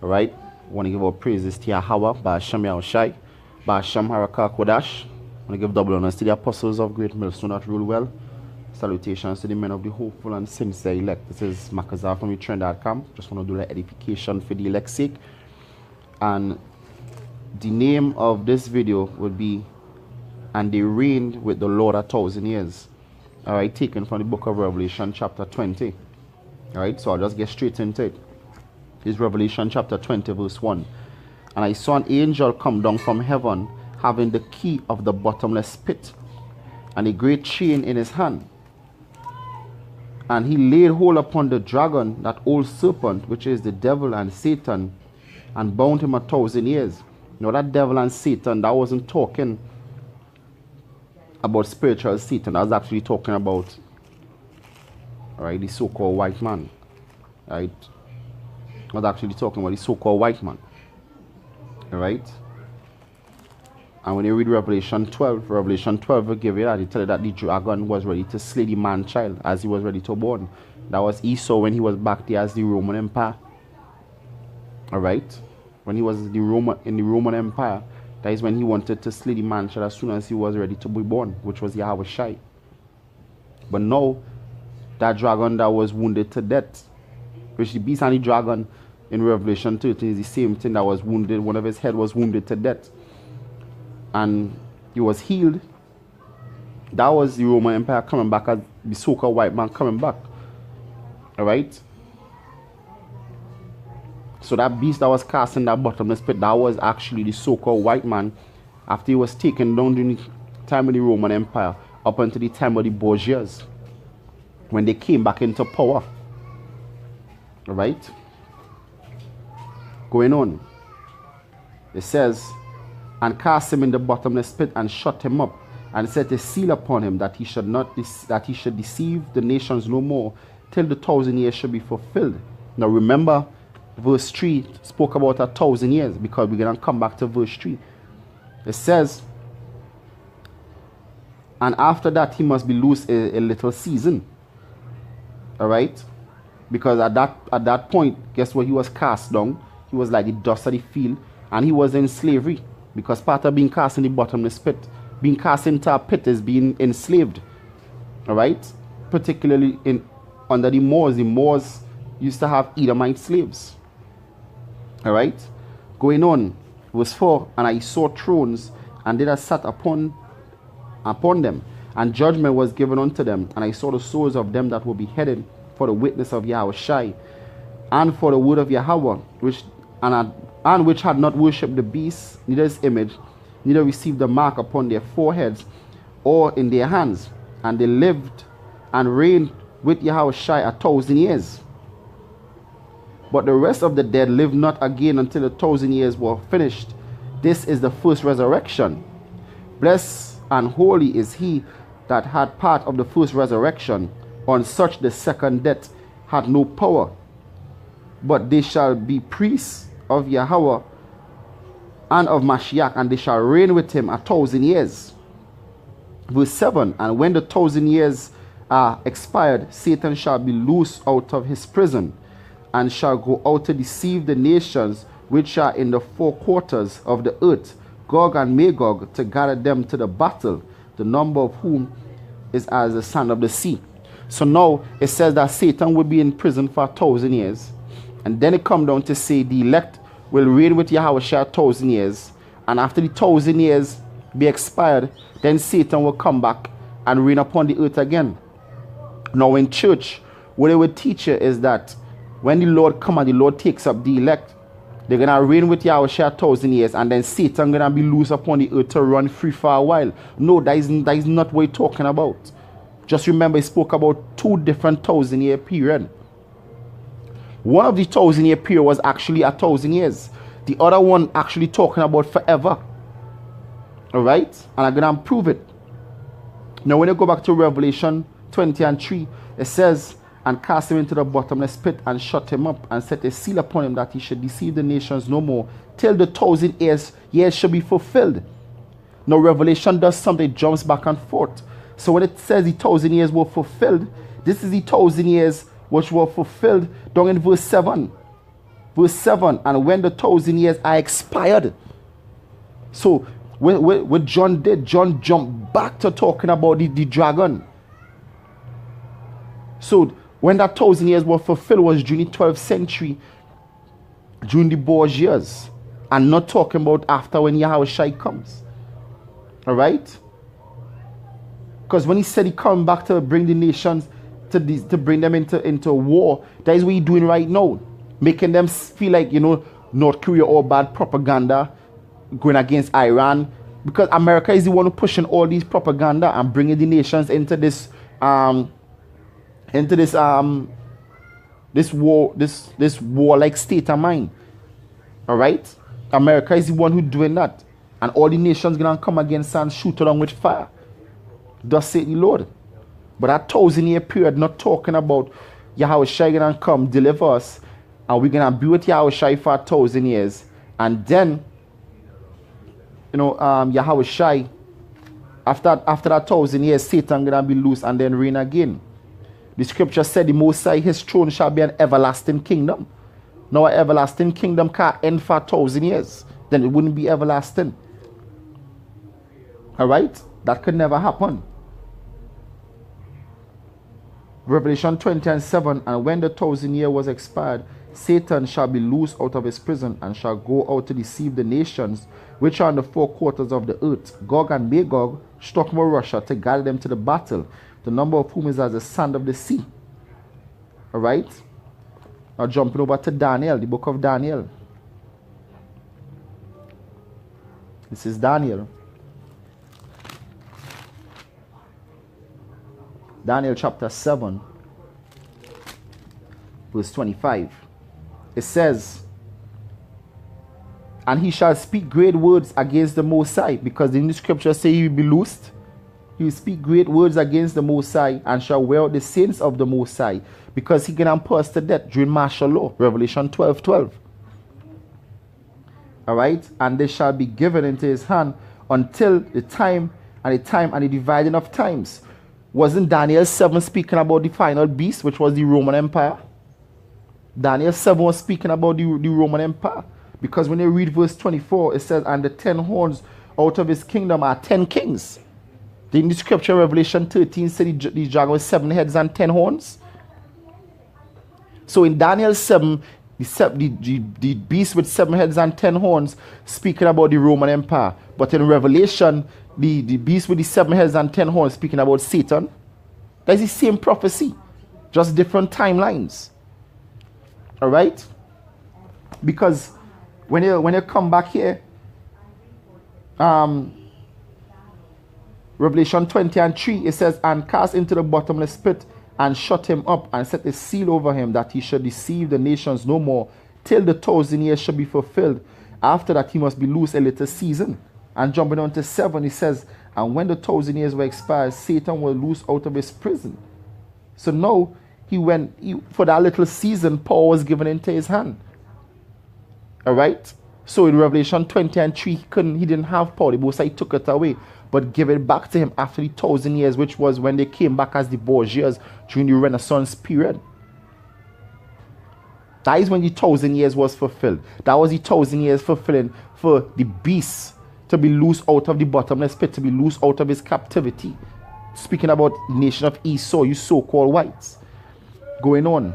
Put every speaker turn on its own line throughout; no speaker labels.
Alright? I want to give our praises to Yahweh, Ba'ashem Yahushai, Ba'ashem Harakah Kodash. I want to give double honors to the apostles of Great Millstone that rule well. Salutations to the men of the hopeful and sincere elect. This is Makazar from Trend.com. Just want to do the edification for the elect's sake. And the name of this video would be "And they reigned with the Lord 1,000 years." Alright, taken from the book of Revelation chapter 20. Alright, so I'll just get straight into it. This is Revelation chapter 20 verse 1. "And I saw an angel come down from heaven, having the key of the bottomless pit, and a great chain in his hand. And he laid hold upon the dragon, that old serpent, which is the devil and Satan, and bound him 1,000 years. Now that devil and Satan, that wasn't talking about spiritual Satan. That was actually talking about, alright, the so-called white man. Right? I was actually talking about the so-called white man. Alright? And when you read Revelation 12 will give you that. It tells you that the dragon was ready to slay the man-child as he was ready to born. That was Esau when he was back there as the Roman Empire. Alright? When he was in the Roman Empire, that is when he wanted to slay the man-child as soon as he was ready to be born, which was Yahushai. But now, that dragon that was wounded to death, which the beast and the dragon in Revelation 13 is the same thing, that was wounded, one of his head was wounded to death. And he was healed. That was the Roman Empire coming back, as the so-called white man coming back. Alright? So that beast that was cast in that bottomless pit, that was actually the so-called white man after he was taken down during the time of the Roman Empire up until the time of the Borgias, when they came back into power. Alright? Going on. It says, "And cast him in the bottomless pit, and shut him up, and set a seal upon him, that he should deceive the nations no more, till the 1,000 years should be fulfilled." Now remember, verse 3 spoke about 1,000 years, because we're going to come back to verse 3. It says, "And after that he must be loose a little season." Alright? Because at that point, guess what? He was cast down. He was like the dust of the field, and he was in slavery. Because part of being cast in the bottomless pit, being cast into a pit, is being enslaved. Alright? Particularly under the Moors. The Moors used to have Edomite slaves. Alright? Going on. Verse 4. "And I saw thrones, and they that sat upon them, and judgment was given unto them. And I saw the souls of them that were beheaded for the witness of Yahushai, and for the word of Yahweh, which had not worshipped the beast, neither his image, neither received the mark upon their foreheads or in their hands. And they lived and reigned with Yahushai 1,000 years. But the rest of the dead lived not again until the 1,000 years were finished. This is the first resurrection. Blessed and holy is he that had part of the first resurrection. On such the second death had no power, but they shall be priests of Yahweh and of Mashiach, and they shall reign with him 1,000 years. Verse 7. "And when the 1,000 years are expired, Satan shall be loosed out of his prison, and shall go out to deceive the nations which are in the four quarters of the earth, Gog and Magog, to gather them to the battle, the number of whom is as the sand of the sea." So now it says that Satan will be in prison for 1,000 years. And then it comes down to say the elect will reign with Yahushua 1,000 years. And after the 1,000 years be expired, then Satan will come back and reign upon the earth again. Now in church, what they would teach you is that when the Lord comes and the Lord takes up the elect, they're going to reign with Yahushua 1,000 years, and then Satan going to be loose upon the earth to run free for a while. No, that is not what we're talking about. Just remember, he spoke about two different 1,000-year period. One of the 1,000-year period was actually 1,000 years. The other one actually talking about forever. Alright? And I'm going to prove it. Now when you go back to Revelation 20:3, it says, "And cast him into the bottomless pit, and shut him up, and set a seal upon him, that he should deceive the nations no more, till the 1,000 years should be fulfilled." Now Revelation does something, it jumps back and forth. So when it says the 1,000 years were fulfilled, this is the 1,000 years which were fulfilled down in verse 7. Verse 7, and when the 1,000 years are expired. So what John did, John jumped back to talking about the dragon. So when that 1,000 years were fulfilled was during the 12th century, during the Borgia years, and not talking about after when Yahushua comes. All right? Because when he said he come back to bring the nations, to bring them into war, that is what he's doing right now. Making them feel like, North Korea or bad propaganda going against Iran. Because America is the one who pushing all these propaganda and bringing the nations into this warlike state of mind. All right? America is the one who doing that. And all the nations going to come against and shoot along with fire. Thus saith the Lord. But that 1,000-year period, not talking about Yahushua going to come, deliver us, and we're going to be with Yahushua for 1,000 years. And then, Yahushua, after that 1,000 years, Satan going to be loose and then reign again. The scripture said the Most High, his throne shall be an everlasting kingdom. Now, an everlasting kingdom can't end for 1,000 years. Then it wouldn't be everlasting. All right? That could never happen. Revelation 20:7, and when the 1,000 year was expired, Satan shall be loosed out of his prison and shall go out to deceive the nations which are in the four quarters of the earth, Gog and Magog, struck with Russia to gather them to the battle, the number of whom is as the sand of the sea. All right? Now jumping over to Daniel, the book of Daniel. This is Daniel. Daniel chapter 7, verse 25. It says, and he shall speak great words against the Most High, because in the scripture say he will be loosed. He will speak great words against the Most High, and shall wear out the saints of the Most High, because he can put us to death during martial law. Revelation 12:12. All right? And they shall be given into his hand until the time and the dividing of times. Wasn't Daniel 7 speaking about the final beast, which was the Roman Empire? Daniel 7 was speaking about the Roman Empire. Because when you read verse 24, it says, and the 10 horns out of his kingdom are 10 kings. In the scripture, Revelation 13 said the dragon with 7 heads and 10 horns. So in Daniel 7, the beast with 7 heads and 10 horns speaking about the Roman Empire. But in Revelation, the beast with the 7 heads and 10 horns speaking about Satan. That's the same prophecy, just different timelines. All right? Because when you come back here, Revelation 20:3, it says, and cast into the bottomless pit and shut him up and set a seal over him, that he should deceive the nations no more till the 1,000 years shall be fulfilled. After that he must be loose a little season. And jumping on to 7, he says, and when the 1,000 years were expired, Satan was loose out of his prison. So now for that little season, power was given into his hand. All right? So in Revelation 20:3, he didn't have power. The Most High took it away, but gave it back to him after the 1,000 years, which was when they came back as the Borgias during the Renaissance period. That is when the 1,000 years was fulfilled. That was the 1,000 years fulfilling for the beast to be loose out of the bottomless pit, to be loose out of his captivity. Speaking about the nation of Esau, you so-called whites. Going on.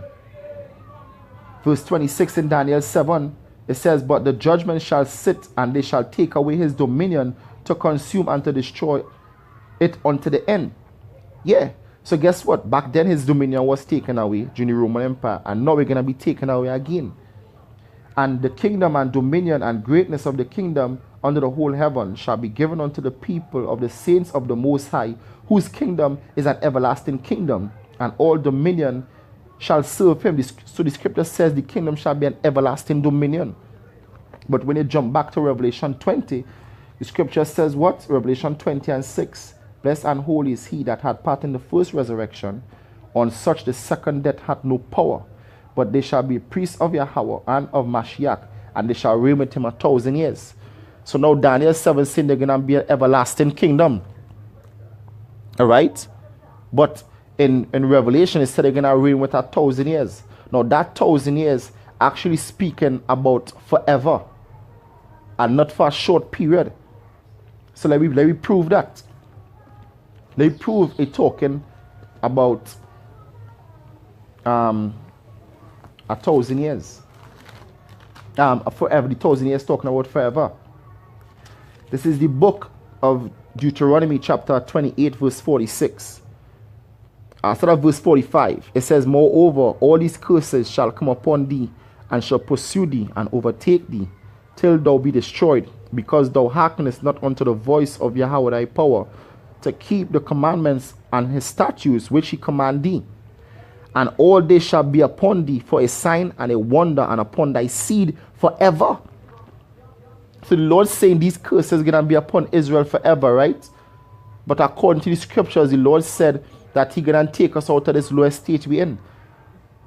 Verse 26 in Daniel 7, it says, but the judgment shall sit, and they shall take away his dominion to consume and to destroy it unto the end. Yeah. So guess what? Back then his dominion was taken away during the Roman Empire, and now we're going to be taken away again. And the kingdom and dominion and greatness of the kingdom under the whole heaven shall be given unto the people of the saints of the Most High, whose kingdom is an everlasting kingdom, and all dominion shall serve him. So the scripture says the kingdom shall be an everlasting dominion. But when you jump back to Revelation 20, the scripture says what? Revelation 20:6. Blessed and holy is he that had part in the first resurrection. On such the second death hath no power. But they shall be priests of Yahweh and of Mashiach, and they shall reign with him 1,000 years. So now Daniel 7 saying they're going to be an everlasting kingdom. All right? But in Revelation, it said they're going to reign with 1,000 years. Now that 1,000 years actually speaking about forever and not for a short period. So let me prove that. Let me prove it talking about 1,000 years. Forever, the 1,000 years talking about forever. This is the book of Deuteronomy chapter 28 verse 46. Start of verse 45. It says, moreover, all these curses shall come upon thee, and shall pursue thee, and overtake thee, till thou be destroyed, because thou hearkenest not unto the voice of Yahweh thy power, to keep the commandments and his statutes which he command thee. And all this shall be upon thee for a sign and a wonder, and upon thy seed forever. So the Lord saying these curses are going to be upon Israel forever, right? But according to the scriptures, the Lord said that he going to take us out of this lower state we're in.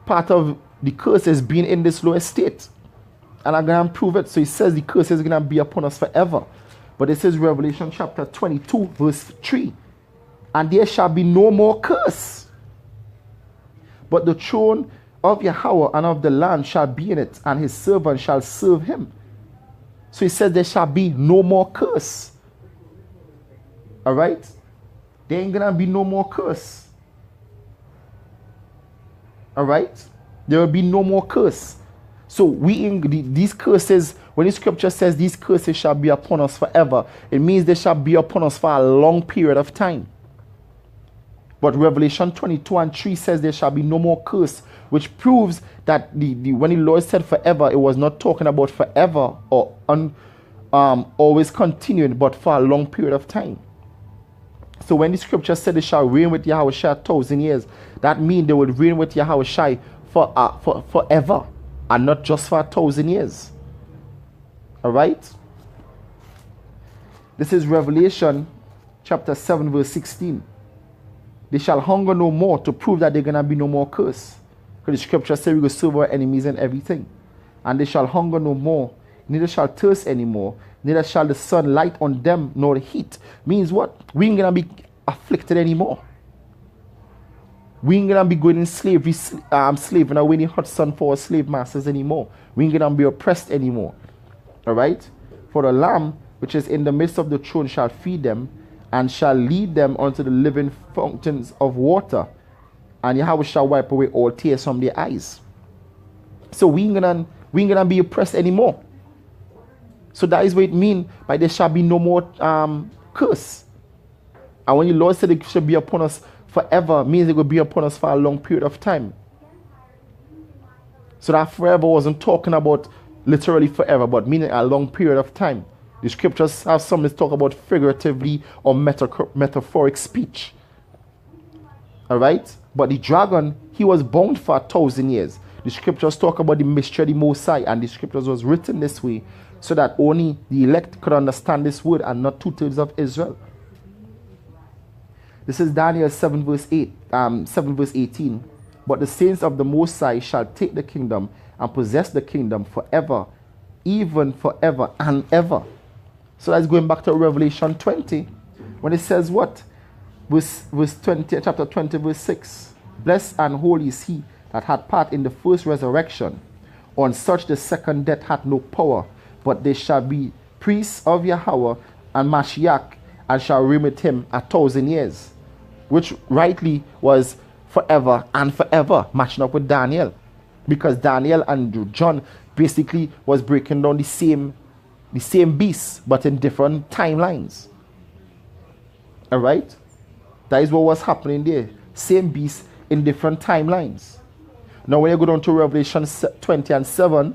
Part of the curse is being in this lower state. And I'm going to prove it. So he says the curse is going to be upon us forever. But this is Revelation chapter 22 verse 3. And there shall be no more curse. But the throne of Yahweh and of the Lamb shall be in it, and his servant shall serve him. So he says there shall be no more curse. Alright? There ain't gonna be no more curse. Alright? There will be no more curse. So these curses, when the scripture says these curses shall be upon us forever, it means they shall be upon us for a long period of time. But Revelation 22 and 3 says there shall be no more curse, which proves that when the Lord said forever, it was not talking about forever or always continuing, but for a long period of time. So when the scripture said they shall reign with Yahweh 1,000 years, that means they would reign with Yahweh for forever, and not just for 1,000 years. Alright? This is Revelation chapter 7 verse 16. They shall hunger no more, to prove that they're going to be no more curse. Because the scripture says we will serve our enemies and everything. And they shall hunger no more, neither shall thirst anymore, neither shall the sun light on them, nor the heat. Means what? We ain't going to be afflicted anymore. We ain't going to be going in slavery, slaving away in the hot sun for our slave masters anymore. We ain't going to be oppressed anymore. Alright? For the Lamb, which is in the midst of the throne, shall feed them, and shall lead them unto the living fountains of water. And Yahweh shall wipe away all tears from their eyes. So we ain't gonna be oppressed anymore. So that is what it means by there shall be no more curse. And when the Lord said it shall be upon us forever, means it will be upon us for a long period of time. So that forever wasn't talking about literally forever, but meaning a long period of time. The scriptures have some that talk about figuratively or metaphoric speech. Alright? But the dragon, he was bound for 1,000 years. The scriptures talk about the mystery of the Most High, and the scriptures was written this way so that only the elect could understand this word and not 2/3 of Israel. This is Daniel 7 verse 18. But the saints of the Most High shall take the kingdom and possess the kingdom forever, even forever and ever. So that's going back to Revelation 20, when it says what? Verse 20, chapter 20, verse 6. Blessed and holy is he that had part in the first resurrection. On such the second death hath no power, but they shall be priests of Yahweh and Mashiach, and shall reign with him 1,000 years. Which rightly was forever and forever, matching up with Daniel. Because Daniel and John basically was breaking down the same beast, but in different timelines. Alright? That is what was happening there. Same beast in different timelines. Now when you go down to Revelation 20 and 7,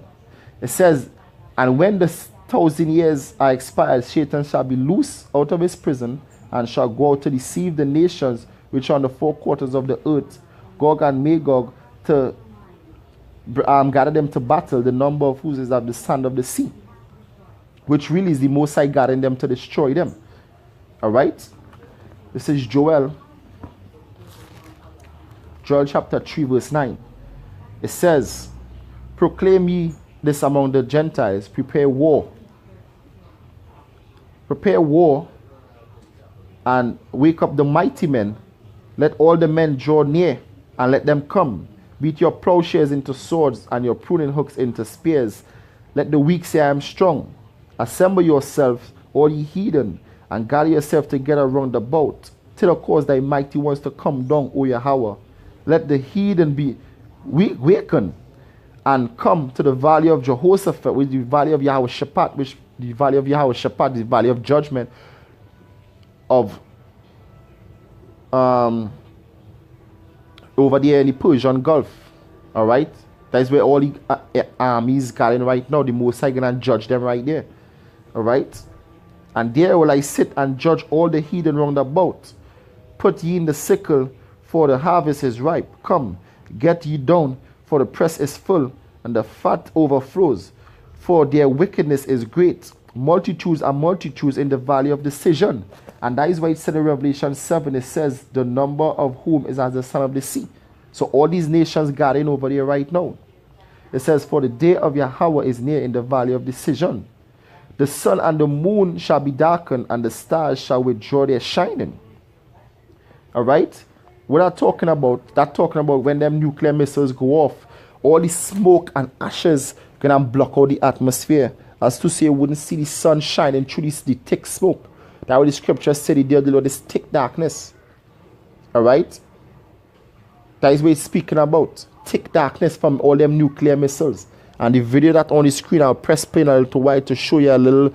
it says, and when the 1,000 years are expired, Satan shall be loosed out of his prison, and shall go out to deceive the nations which are on the four quarters of the earth, Gog and Magog, to gather them to battle, the number of whose is of the sand of the sea. Which really is the Most High gathering them to destroy them. Alright? This is Joel chapter 3 verse 9. It says, proclaim ye this among the Gentiles, prepare war. Prepare war and wake up the mighty men. Let all the men draw near, and let them come. Beat your plowshares into swords and your pruning hooks into spears. Let the weak say, I am strong. Assemble yourselves, all ye heathen, and gather yourselves together round about, till of course thy mighty ones to come down, O Yahweh. Let the heathen be wakened and come to the valley of Jehoshaphat, which is the valley of Yahweh Shaphat, which the valley of Yahweh Shaphat, the valley of judgment of over there in the Persian Gulf. Alright? That is where all the armies gathering right now. The Most High gonna judge them right there. Alright? And there will I sit and judge all the heathen round about. Put ye in the sickle, for the harvest is ripe. Come, get ye down, for the press is full, and the fat overflows. For their wickedness is great. Multitudes and multitudes in the valley of decision. And that is why it said in Revelation 7, it says, the number of whom is as the sand of the sea. So all these nations gathering over there right now. It says, for the day of Yahweh is near in the valley of decision. The sun and the moon shall be darkened, and the stars shall withdraw their shining. Alright? What I'm talking about, that's talking about when them nuclear missiles go off, all the smoke and ashes gonna block out the atmosphere. As to say, you wouldn't see the sun shining through the thick smoke. That's what the scripture said, the Lord, this thick darkness. Alright? That is what it's speaking about. Thick darkness from all them nuclear missiles. And the video that on the screen, I'll press play a little while to show you a little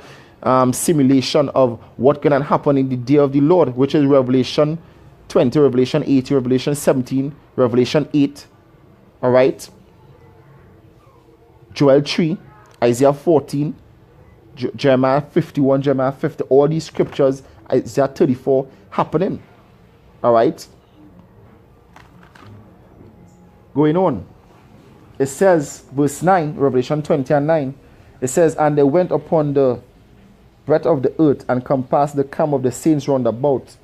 simulation of what can happen in the day of the Lord, which is Revelation 20, Revelation 18, Revelation 17, Revelation 8. Alright? Joel 3, Isaiah 14, Jeremiah 51, Jeremiah 50. All these scriptures, Isaiah 34, happening. Alright? Going on. It says, verse 9, Revelation 20 and 9, it says, and they went upon the breadth of the earth and compassed the camp of the saints round about,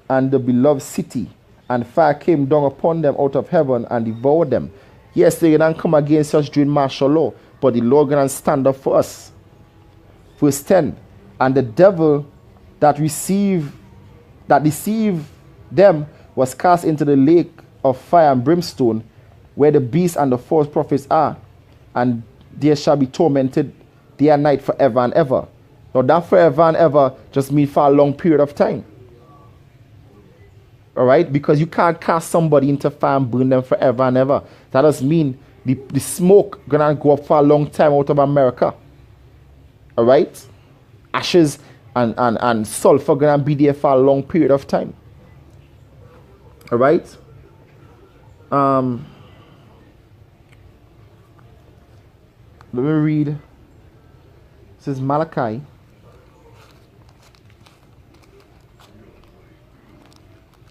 and the beloved city, and fire came down upon them out of heaven and devoured them. Yes, they didn't come against us during martial law, but the Lord gonna stand up for us. Verse 10, and the devil that deceived them was cast into the lake of fire and brimstone, where the beast and the false prophets are, and there shall be tormented day and night forever and ever. Now that forever and ever just means for a long period of time. Alright? Because you can't cast somebody into fire and burn them forever and ever. That does mean the smoke gonna go up for a long time out of America. Alright? Ashes and sulfur gonna be there for a long period of time. Alright? Let me read. This is Malachi.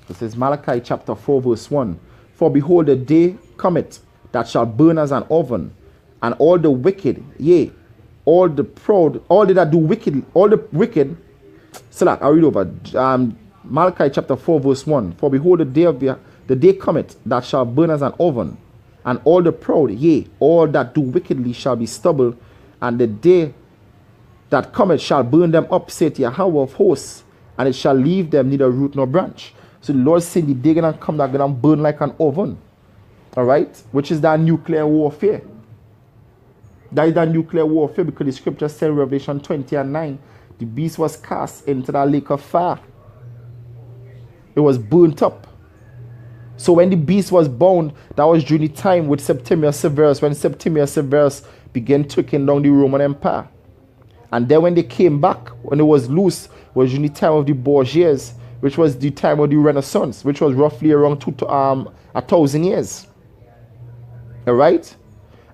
This is Malachi chapter 4 verse 1. For behold, the day cometh that shall burn as an oven, and all the wicked, yea, all the proud, all they that do wicked, all the wicked. So that I'll read over. Malachi chapter 4 verse 1. For behold, the day cometh that shall burn as an oven, and all the proud, yea, all that do wickedly shall be stubble, and the day that cometh shall burn them up, saith Yahweh of hosts, and it shall leave them neither root nor branch. So the Lord said the day gonna come that gonna burn like an oven. Alright? Which is that nuclear warfare. That is that nuclear warfare, because the scripture said in Revelation 20 and 9, the beast was cast into that lake of fire. It was burnt up. So when the beast was bound, that was during the time with Septimius Severus, when Septimius Severus began taking down the Roman Empire. And then when they came back, when it was loose, was during the time of the Borgias, which was the time of the Renaissance, which was roughly around 1,000 years. Alright?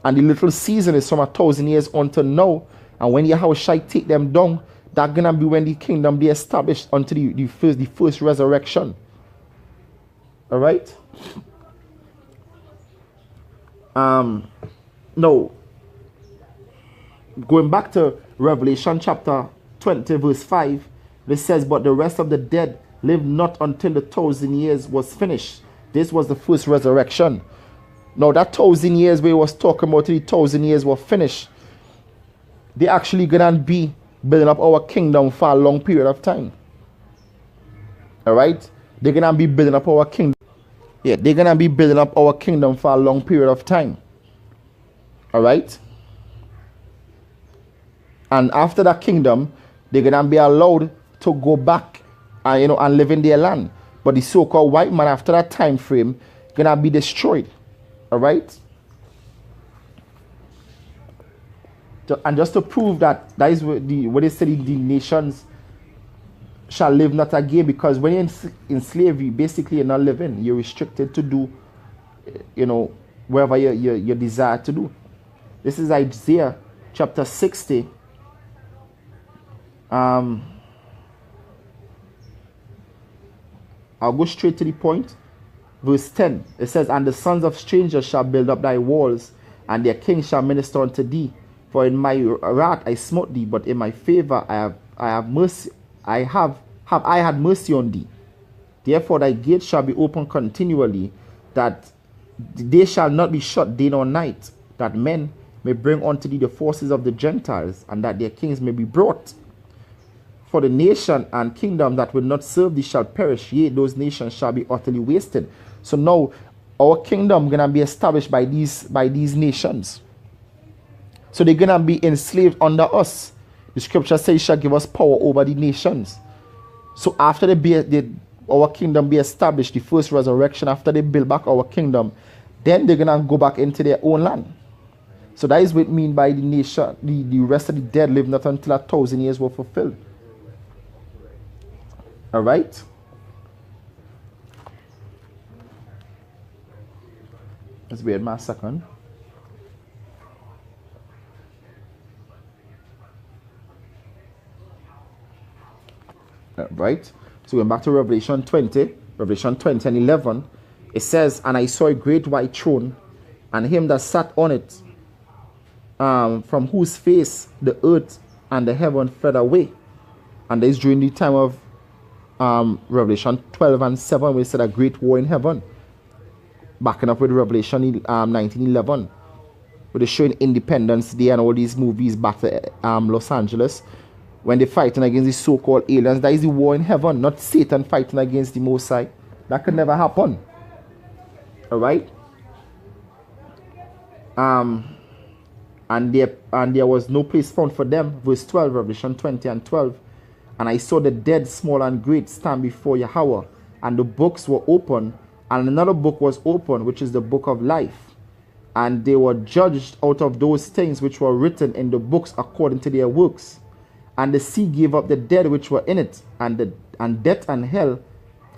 And the little season is from 1,000 years until now. And when Yahweh shall take them down, that's gonna be when the kingdom be established until the first resurrection. Alright? Now, going back to Revelation chapter 20 verse 5, it says, but the rest of the dead lived not until the 1,000 years was finished. This was the first resurrection. Now that 1,000 years we was talking about, the 1,000 years were finished, they actually gonna be building up our kingdom for a long period of time. Alright? They're gonna be building up our kingdom. Yeah, they're going to be building up our kingdom for a long period of time. All right? And after that kingdom, they're going to be allowed to go back and, and live in their land. But the so-called white man, after that time frame, going to be destroyed. All right? And just to prove that is what they say, the nations shall live not again, because when you're in slavery, basically you're not living. You're restricted to do, wherever you desire to do. This is Isaiah chapter 60. I'll go straight to the point. Verse 10. It says, "And the sons of strangers shall build up thy walls, and their kings shall minister unto thee. For in my wrath I smote thee, but in my favor I have mercy. I have had mercy on thee. Therefore thy gates shall be open continually, that they shall not be shut day nor night, that men may bring unto thee the forces of the Gentiles, and that their kings may be brought. For the nation and kingdom that will not serve thee shall perish, yea, those nations shall be utterly wasted." So now our kingdom gonna be established by these nations. So they're gonna be enslaved under us. The scripture says, "Shall give us power over the nations." So after our kingdom be established, the first resurrection, after they build back our kingdom, then they're gonna go back into their own land. So that is what it means by the nation, the rest of the dead live not until 1,000 years were fulfilled. All right. Let's wait a second. Right. So going back to Revelation 20 and 11, it says, "And I saw a great white throne, and him that sat on it, from whose face the earth and the heaven fled away." And this is during the time of Revelation 12 and 7, we said a great war in heaven. Backing up with Revelation 19:11, where they're showing Independence Day and all these movies back to Los Angeles, when they're fighting against the so-called aliens. That is the war in heaven, not Satan fighting against the Most High. That could never happen. All right. And there was no place found for them. Verse 12, Revelation 20 and 12. "And I saw the dead, small and great, stand before Yahweh, and the books were open, and another book was open, which is the book of life. And they were judged out of those things which were written in the books according to their works. And the sea gave up the dead which were in it, and death and hell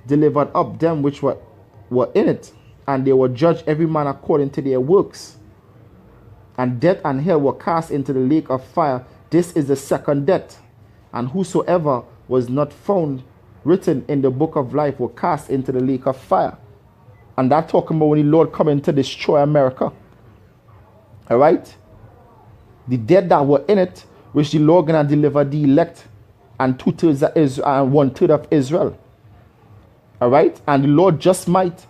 delivered up them which were in it, and they were judged every man according to their works. And death and hell were cast into the lake of fire. This is the second death. And whosoever was not found written in the book of life were cast into the lake of fire." And that talking about when the Lord coming to destroy America. All right. The dead that were in it, which the Lord gonna deliver the elect and 2/3 of Israel and 1/3 of Israel. All right. And the Lord just might,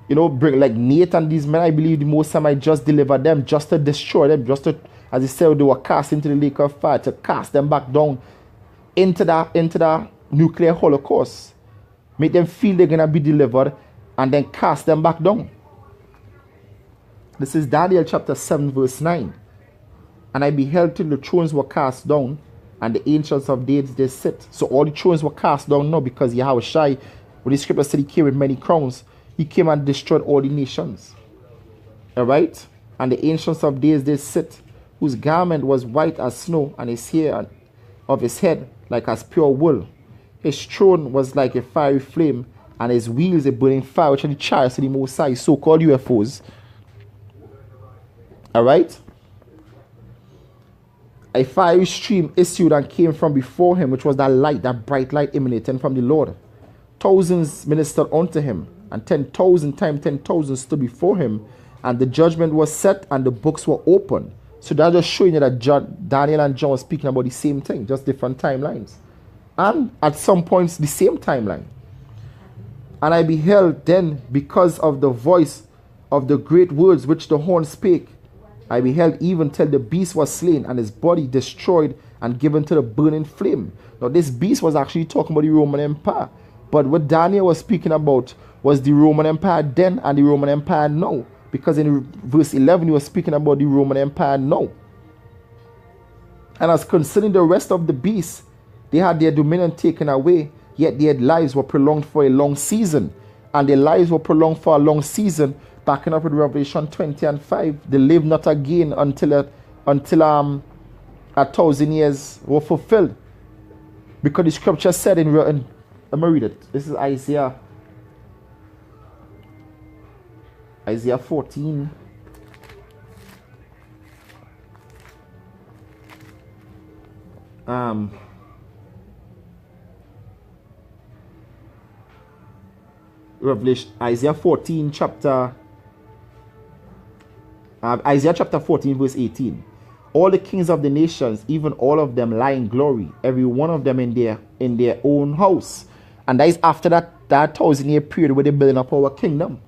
bring like Nathan, these men. I believe the Most High might just deliver them, just to destroy them, just to, as he said, they were cast into the lake of fire, to cast them back down into the nuclear holocaust, make them feel they're gonna be delivered, and then cast them back down. This is Daniel chapter 7 verse 9. "And I beheld till the thrones were cast down, and the ancients of days did sit." So all the thrones were cast down now, because Yahweh Shai, when the scripture said he came with many crowns, he came and destroyed all the nations. All right. "And the ancients of days did sit, whose garment was white as snow, and his hair of his head like as pure wool. His throne was like a fiery flame, and his wheels a burning fire," which are the chariots of the Most High, so-called UFOs. All right. "A fiery stream issued and came from before him, which was that light, that bright light emanating from the Lord. Thousands ministered unto him, and 10,000 times 10,000 stood before him, and the judgment was set, and the books were opened." So that's just showing you that Daniel and John were speaking about the same thing, just different timelines. And at some points, the same timeline. "And I beheld then, because of the voice of the great words which the horn spake, I beheld even till the beast was slain, and his body destroyed and given to the burning flame." Now this beast was actually talking about the Roman Empire. But what Daniel was speaking about was the Roman Empire then and the Roman Empire now. Because in verse 11, he was speaking about the Roman Empire now. And as concerning the rest of the beasts, they had their dominion taken away, yet their lives were prolonged for a long season. And their lives were prolonged for a long season, backing up with Revelation 20 and 5. They lived not again until 1,000 years were fulfilled. Because the scripture said in let me read it. This is Isaiah 14. Revelation, Isaiah 14 chapter Isaiah chapter 14 verse 18. All the kings of the nations, even all of them, lie in glory, every one of them in their own house. And that is after that 1,000-year period where they're building up our kingdom.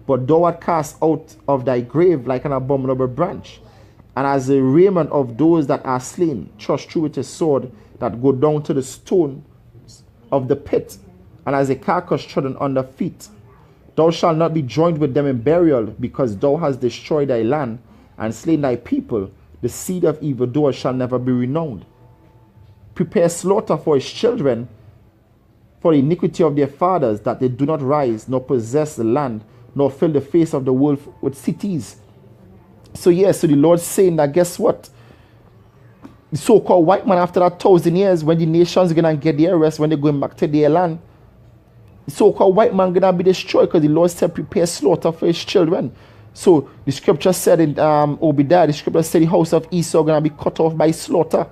But thou art cast out of thy grave like an abominable branch, and as the raiment of those that are slain, thrust through with a sword, that go down to the stone of the pit, and as a carcass trodden under feet. Thou shalt not be joined with them in burial, because thou hast destroyed thy land and slain thy people. The seed of evildoers shall never be renowned. Prepare slaughter for his children, for the iniquity of their fathers, that they do not rise, nor possess the land, nor fill the face of the world with cities. So yes, so the Lord's saying that, guess what? The so-called white man, after that 1,000 years, when the nations are going to get their rest, when they're going back to their land, the so-called white man going to be destroyed, because the Lord said, prepare slaughter for his children. So the scripture said in Obadiah, the scripture said the house of Esau going to be cut off by slaughter.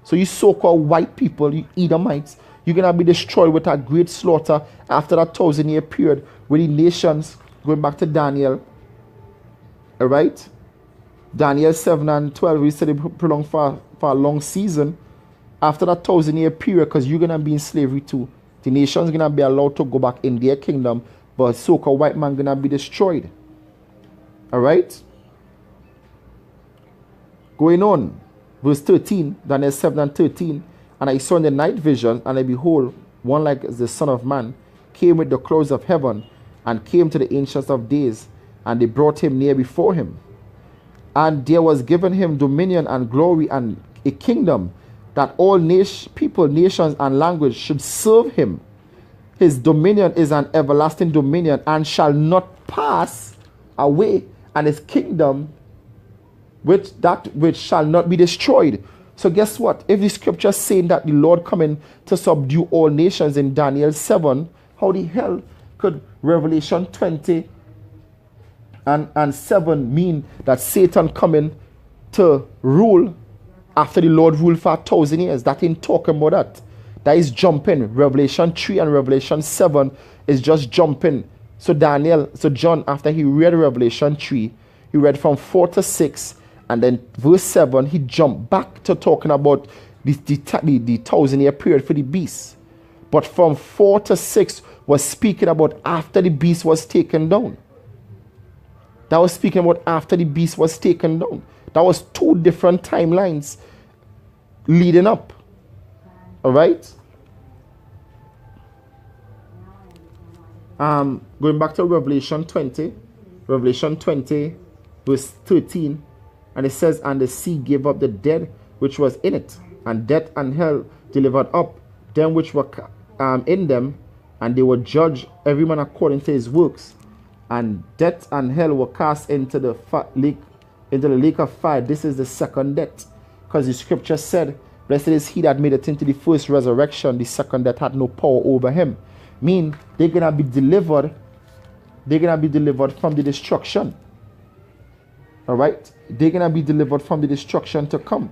So you so-called white people, you Edomites, you're going to be destroyed with a great slaughter after that 1,000-year period where the nations, going back to Daniel, all right? Daniel 7 and 12, we said it prolonged for a long season. After that 1,000-year period, because you're going to be in slavery too, the nation's going to be allowed to go back in their kingdom, but so-called white man going to be destroyed. All right? Going on, verse 13, Daniel 7 and 13. And I saw in the night vision, and I behold, one like the Son of Man, came with the clouds of heaven, and came to the Ancient of Days, and they brought him near before him. And there was given him dominion and glory and a kingdom, that all people, nations, and language should serve him. His dominion is an everlasting dominion, and shall not pass away, and his kingdom which shall not be destroyed. So guess what? If the scripture saying that the Lord coming to subdue all nations in Daniel 7, how the hell could Revelation 20 and 7 mean that Satan coming to rule after the Lord ruled for 1,000 years? That ain't talking about that. That is jumping. Revelation 3 and Revelation 7 is just jumping. So John, after he read Revelation 3, he read from 4 to 6, and then verse 7, he jumped back to talking about the 1,000-year period for the beast. But from 4 to 6 was speaking about after the beast was taken down. That was speaking about after the beast was taken down. That was two different timelines leading up. All right? Going back to Revelation 20, verse 13, and it says, and the sea gave up the dead which was in it, and death and hell delivered up them which were in them, and they were judged every man according to his works. And death and hell were cast into the lake of fire. This is the second death, because the scripture said, blessed is he that made it into the first resurrection. The second death had no power over him. Mean they're gonna be delivered. They're gonna be delivered from the destruction. All right, they're gonna be delivered from the destruction to come.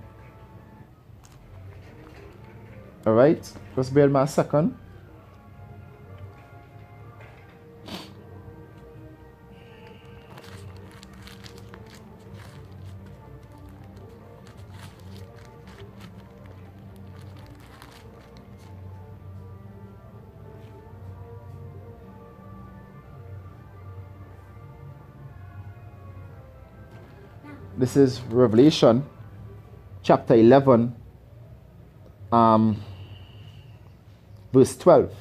All right, just bear with me a second. This is Revelation chapter 11, verse 12.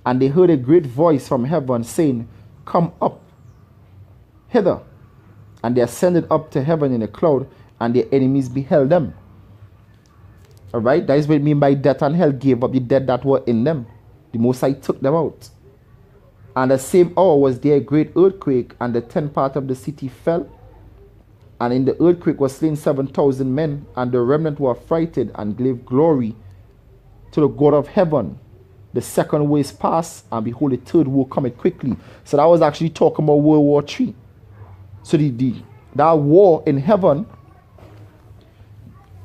And they heard a great voice from heaven saying, Come up hither. And they ascended up to heaven in a cloud, and their enemies beheld them. Alright, that is what it means by death and hell gave up the dead that were in them. The Most High took them out. And the same hour was there a great earthquake, and the 10th part of the city fell. And in the earthquake was slain 7,000 men, and the remnant were affrighted and gave glory to the God of heaven. The second woe is past, and behold, the third woe cometh quickly. So that was actually talking about World War III. So that war in heaven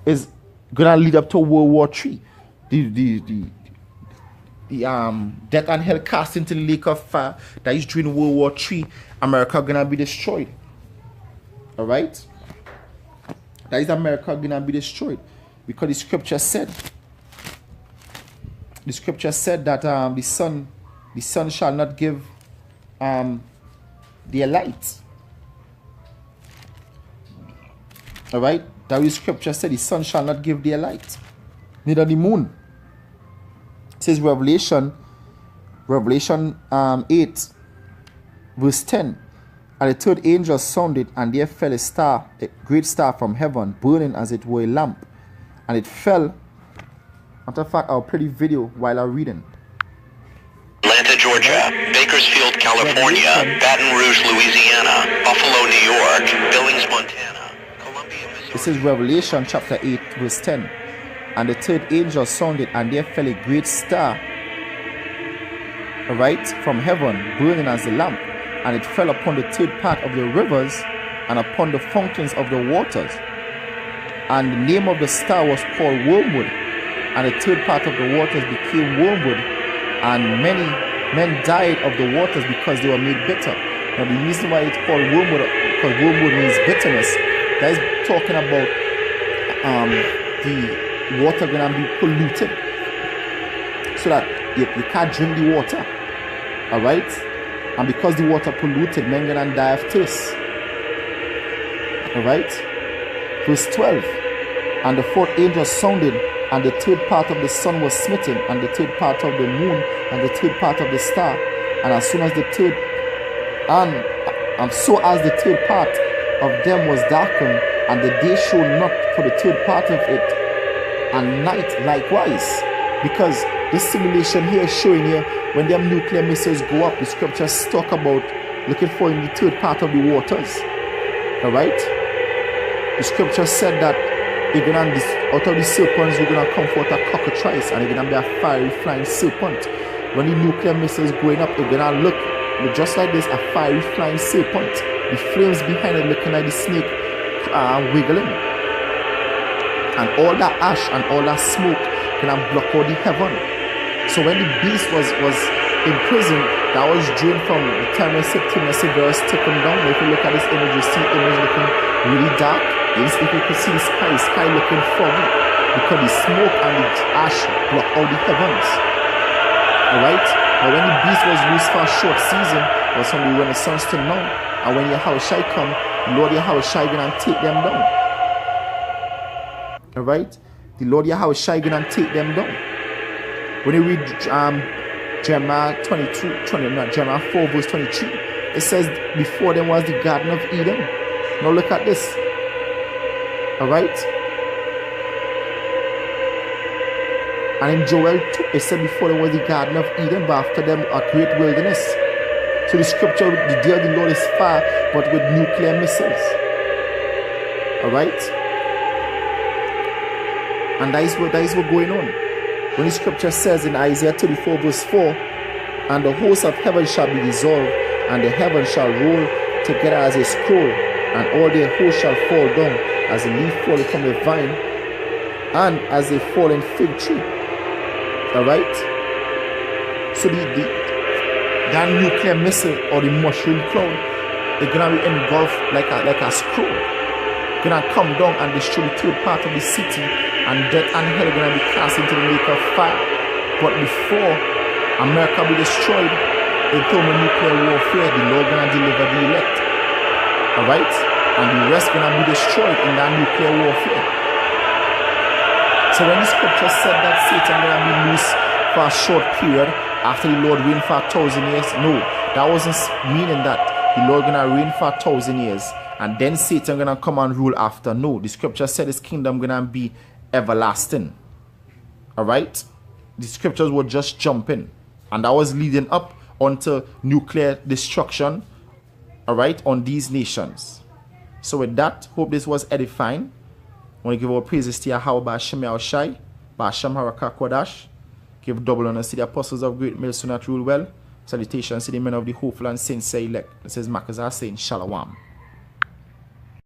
is gonna lead up to World War III. The death and hell cast into the lake of fire that is during World War III. America gonna be destroyed. Alright? That is America gonna be destroyed. Because the scripture said that the sun shall not give their light. Alright? That is scripture said the sun shall not give their light. Neither the moon. It says Revelation 8 verse 10. And the third angel sounded, and there fell a star, a great star from heaven, burning as it were a lamp. And it fell. Matter of fact, I'll play the video while I'm reading.
Atlanta, Georgia, Bakersfield, California, Baton Rouge, Louisiana, Buffalo, New York, Billings, Montana, Columbia, Missouri.
This is Revelation chapter 8 verse 10. And the third angel sounded, and there fell a great star, right, from heaven, burning as a lamp. And it fell upon the third part of the rivers, and upon the fountains of the waters. And the name of the star was called Wormwood. And the third part of the waters became wormwood, and many men died of the waters because they were made bitter. Now the reason why it's called wormwood, because wormwood means bitterness, that is talking about the water gonna be polluted, so that you can't drink the water. Alright? And because the water polluted, men gonna die of thirst. Alright? Verse 12. And the fourth angel sounded, and the third part of the sun was smitten, and the third part of the moon, and the third part of the star. And as soon as the third, and so as the third part of them was darkened, and the day shone not for the third part of it, and night likewise. Because this simulation here is showing you when them nuclear missiles go up, the scriptures talk about looking for in the third part of the waters. Alright? The scripture said that out of the serpents, you're gonna come forth a cockatrice, and you're gonna be a fiery flying serpent. When the nuclear missiles going up, you're gonna look just like this, a fiery flying serpent. The flames behind it looking like the snake wiggling. And all that ash and all that smoke gonna block out the heaven. So when the beast was in prison, that was during from the time when Septimus Severus took him down. If you look at this image, you see the image looking really dark. If you could see the sky looking foggy, because the smoke and the ash block out the heavens. Alright? Now when the beast was loose for a short season, was from the Renaissance to now. And when Yahushua come, Lord Yahushua gonna take them down. Alright? The Lord Yahushua gonna take them down. When you read Jeremiah 4 verse 23, it says before them was the Garden of Eden. Now look at this. Alright? And in Joel 2, it said before there was the Garden of Eden, but after them a great wilderness. So the scripture, the day of the Lord is far, but with nuclear missiles. Alright? And that is what going on. When the scripture says in Isaiah 34 verse 4, and the hosts of heaven shall be dissolved, and the heavens shall roll together as a scroll, and all their hosts shall fall down, as a leaf falling from the vine, and as a fallen fig tree. Alright? So that nuclear missile or the mushroom cloud, they're gonna be engulfed like a scroll. Gonna come down and destroy the third part of the city, and death and hell are gonna be cast into the lake of fire. But before America be destroyed in thermonuclear warfare, the Lord gonna deliver the elect. Alright? And the rest gonna be destroyed in that nuclear warfare. So when the scripture said that Satan gonna be loose for a short period,
after the Lord reign for 1,000 years. No, that wasn't meaning that the Lord gonna reign for 1,000 years and then Satan gonna come and rule after. No, the scripture said his kingdom gonna be everlasting. Alright? The scriptures were just jumping, and that was leading up onto nuclear destruction, alright, on these nations. So with that, hope this was edifying. I want to give our praises to Yahweh Ba'Shem Yahushai, Ba'Shem Haraka Kodash. Give double honors to the apostles of great Millstone that rule well. Salutations to the men of the hopeful and sincere elect. This is Makazar saying Shalom.